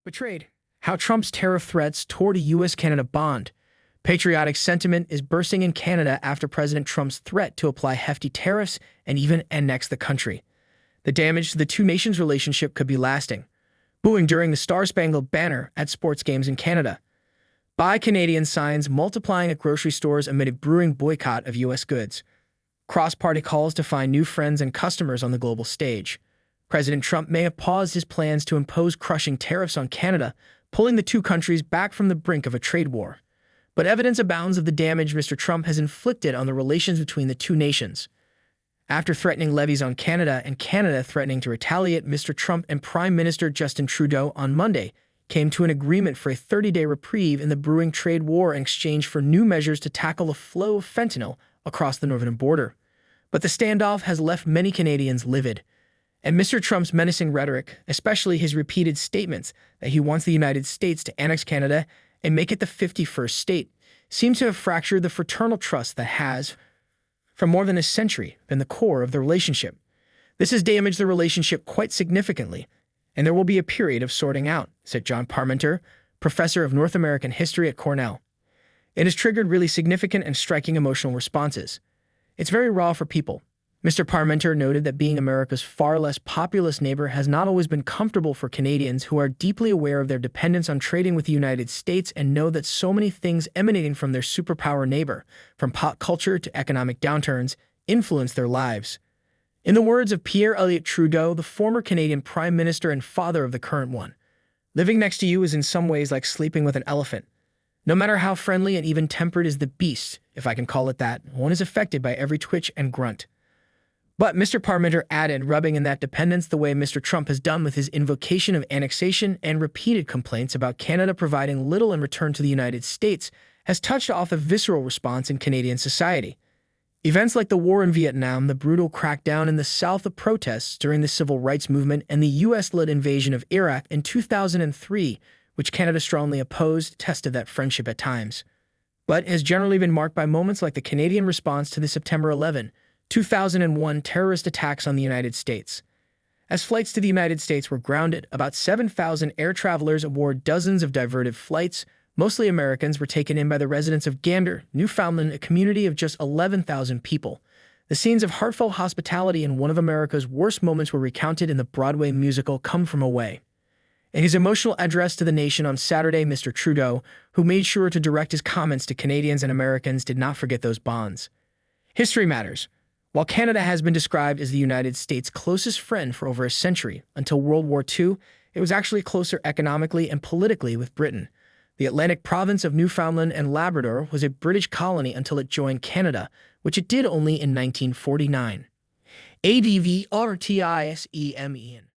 Betrayed. How Trump's tariff threats toward a U.S.-Canada bond. Patriotic sentiment is bursting in Canada after President Trump's threat to apply hefty tariffs and even annex the country. The damage to the two nations' relationship could be lasting. Booing during the Star-Spangled Banner at sports games in Canada. Buy Canadian signs multiplying at grocery stores amid a brewing boycott of U.S. goods. Cross-party calls to find new friends and customers on the global stage. President Trump may have paused his plans to impose crushing tariffs on Canada, pulling the two countries back from the brink of a trade war. But evidence abounds of the damage Mr. Trump has inflicted on the relations between the two nations. After threatening levies on Canada and Canada threatening to retaliate, Mr. Trump and Prime Minister Justin Trudeau on Monday came to an agreement for a 30-day reprieve in the brewing trade war in exchange for new measures to tackle the flow of fentanyl across the northern border. But the standoff has left many Canadians livid. And Mr. Trump's menacing rhetoric, especially his repeated statements that he wants the United States to annex Canada and make it the 51st state, seems to have fractured the fraternal trust that has, for more than a century, been the core of the relationship. This has damaged the relationship quite significantly, and there will be a period of sorting out, said John Parmenter, professor of North American history at Cornell. It has triggered really significant and striking emotional responses. It's very raw for people. Mr. Parmenter noted that being America's far less populous neighbor has not always been comfortable for Canadians who are deeply aware of their dependence on trading with the United States and know that so many things emanating from their superpower neighbor, from pop culture to economic downturns, influence their lives. In the words of Pierre Elliott Trudeau, the former Canadian Prime Minister and father of the current one, living next to you is in some ways like sleeping with an elephant. No matter how friendly and even-tempered is the beast, if I can call it that, one is affected by every twitch and grunt. But Mr. Parmenter added, rubbing in that dependence the way Mr. Trump has done with his invocation of annexation and repeated complaints about Canada providing little in return to the United States, has touched off a visceral response in Canadian society. Events like the war in Vietnam, the brutal crackdown in the South, the protests during the Civil Rights Movement, and the U.S.-led invasion of Iraq in 2003, which Canada strongly opposed, tested that friendship at times. But has generally been marked by moments like the Canadian response to the September 11, 2001 terrorist attacks on the United States. As flights to the United States were grounded, about 7,000 air travelers aboard dozens of diverted flights, mostly Americans, were taken in by the residents of Gander, Newfoundland, a community of just 11,000 people. The scenes of heartfelt hospitality in one of America's worst moments were recounted in the Broadway musical Come From Away. In his emotional address to the nation on Saturday, Mr. Trudeau, who made sure to direct his comments to Canadians and Americans, did not forget those bonds. History matters. While Canada has been described as the United States' closest friend for over a century, until World War II, it was actually closer economically and politically with Britain. The Atlantic province of Newfoundland and Labrador was a British colony until it joined Canada, which it did only in 1949. ADVRTISEMEN